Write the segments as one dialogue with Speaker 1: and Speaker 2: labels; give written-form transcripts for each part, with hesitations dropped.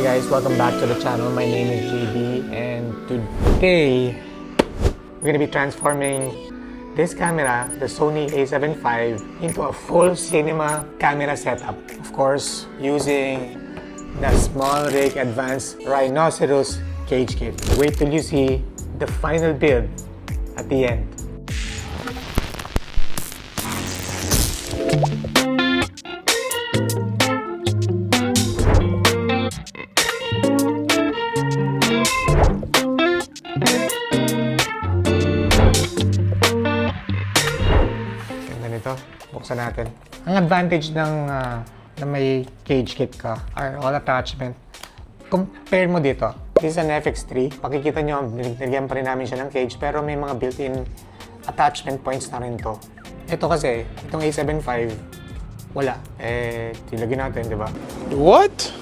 Speaker 1: guys, welcome back to the channel. My name is JD and today we're gonna be transforming this camera, the Sony A7V, into a full cinema camera setup. Of course, using the SmallRig Advanced Rhinoceros cage kit. Wait till you see the final build at the end. Buksan natin. Ang advantage ng na may cage kit ka are all attachment. Compare mo dito. This is an FX3. Pakikita nyo, nilagyan pa rin namin siya ng cage pero may mga built-in attachment points na rin to. Ito kasi, itong A7V, wala. Tilagyan natin, di ba?
Speaker 2: What?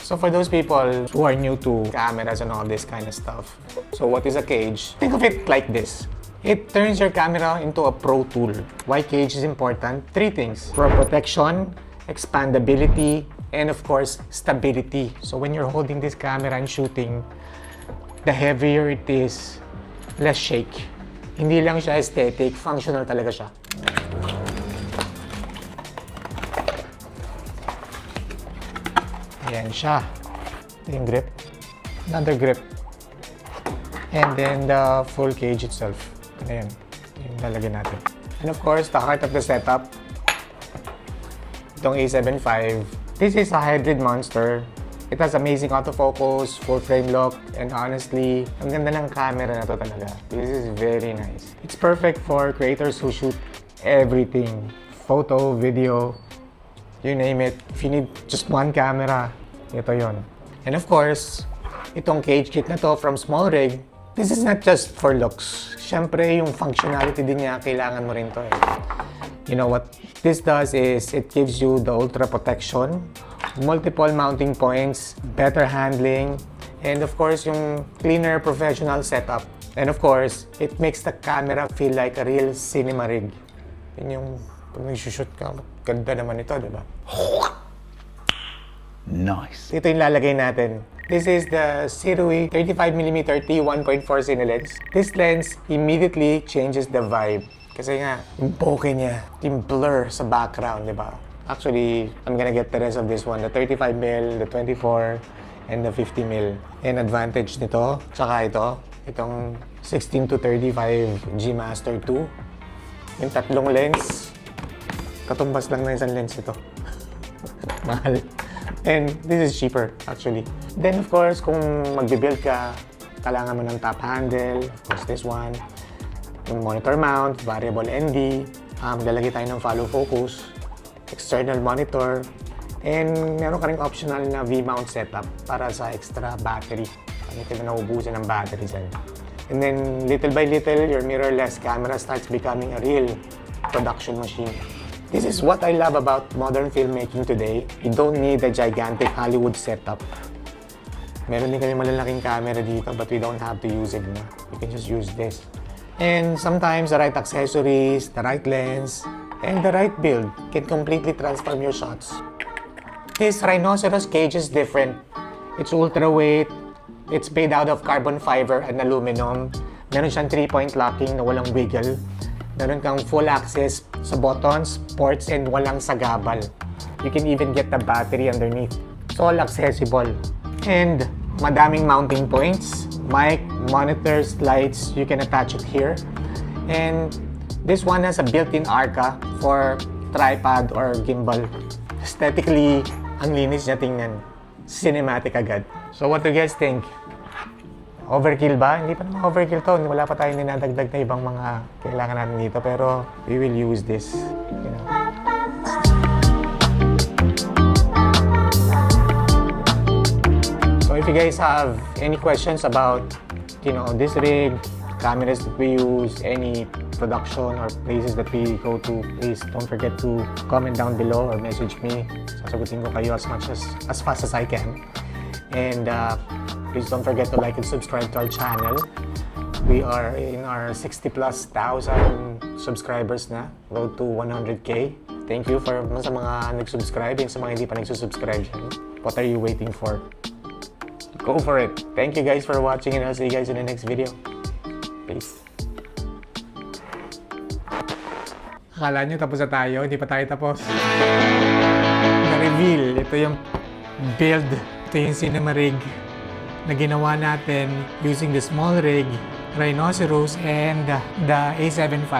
Speaker 1: So for those people who are new to cameras and all this kind of stuff, so what is a cage? Think of it like this. It turns your camera into a pro tool. Why cage is important? Three things. For protection, expandability, and of course, stability. So when you're holding this camera and shooting, the heavier it is, less shake. Hindi lang siya aesthetic, functional talaga siya. Ayan siya. Ito yung grip. Another grip. And then the full cage itself. Ayan, yung lalagyan natin. And of course, the heart of the setup, itong A7V. This is a hybrid monster. It has amazing autofocus, full frame lock, and honestly, ang ganda ng camera na to talaga. This is very nice. It's perfect for creators who shoot everything. Photo, video, you name it. If you need just one camera, ito yon. And of course, itong cage kit na to from SmallRig, this is not just for looks. Siyempre, yung functionality din niya, kailangan mo rin to eh. You know what this does is, it gives you the ultra protection, multiple mounting points, better handling, and of course, yung cleaner professional setup. And of course, it makes the camera feel like a real cinema rig. Yun yung, pag nag-shoot ka, ganda naman ito, di ba?
Speaker 2: Nice.
Speaker 1: Ito yung lalagay natin. This is the Sirui 35mm T1.4 Cine Lens. This lens immediately changes the vibe. Kasi nga, yung bokeh niya, yung blur sa background, di ba? Actually, I'm gonna get the rest of this one. The 35mm, the 24, and the 50mm. And advantage nito, tsaka itong 16-35 G Master 2. Yung tatlong lens, katumbas lang na isang lens ito. Mahal. And this is cheaper, actually. Then, of course, kung magbe-build ka, kailangan mo ng top handle. Of course, this one. Yung monitor mount, variable ND. Lalagay tayo ng follow focus. External monitor. And meron ka ring optional na V-mount setup para sa extra battery. Hindi ka na naubusan ng battery dyan. And then, little by little, your mirrorless camera starts becoming a real production machine. This is what I love about modern filmmaking today. You don't need a gigantic Hollywood setup. Meron din kami malalaking camera dito but we don't have to use it na. You can just use this. And sometimes the right accessories, the right lens, and the right build can completely transform your shots. This Rhinoceros cage is different. It's ultra weight. It's made out of carbon fiber and aluminum. Meron siyang 3-point locking na walang wiggle. Meron kang full access sa buttons, ports, and walang sagabal. You can even get the battery underneath. It's all accessible. And madaming mounting points, mic, monitors, lights, you can attach it here. And this one has a built-in arca for tripod or gimbal. Aesthetically, ang linis niya tingnan. Cinematic agad. So what do you guys think? Overkill ba? Hindi pa naman overkill to. Wala pa tayong ninadagdag na ibang mga kailangan natin dito. Pero we will use this. You know. So if you guys have any questions about, this rig, cameras that we use, any production or places that we go to, please don't forget to comment down below or message me. Sasagutin ko kayo as fast as I can. And please don't forget to like and subscribe to our channel. We are in our 60,000+ subscribers na. Road to 100K. Thank you for sa mga nag-subscribe and sa mga hindi pa nag-subscribe dyan. What are you waiting for? go for it. Thank you guys for watching and I'll see you guys in the next video. Peace. Akala nyo tapos na tayo, hindi pa tayo tapos. Na-reveal, ito yung build, ito yung SmallRig na ginawa natin using the SmallRig, Rhinoceros, and the A7V.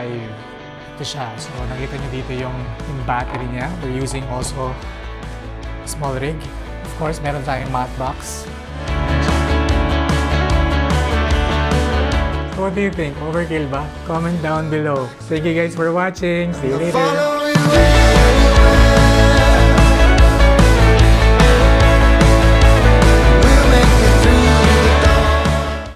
Speaker 1: Ito siya. So, nakita nyo dito yung battery niya. We're using also SmallRig. Of course, meron tayong matte box. So, what do you think? Overkill ba? Comment down below. Thank you guys for watching. See you later.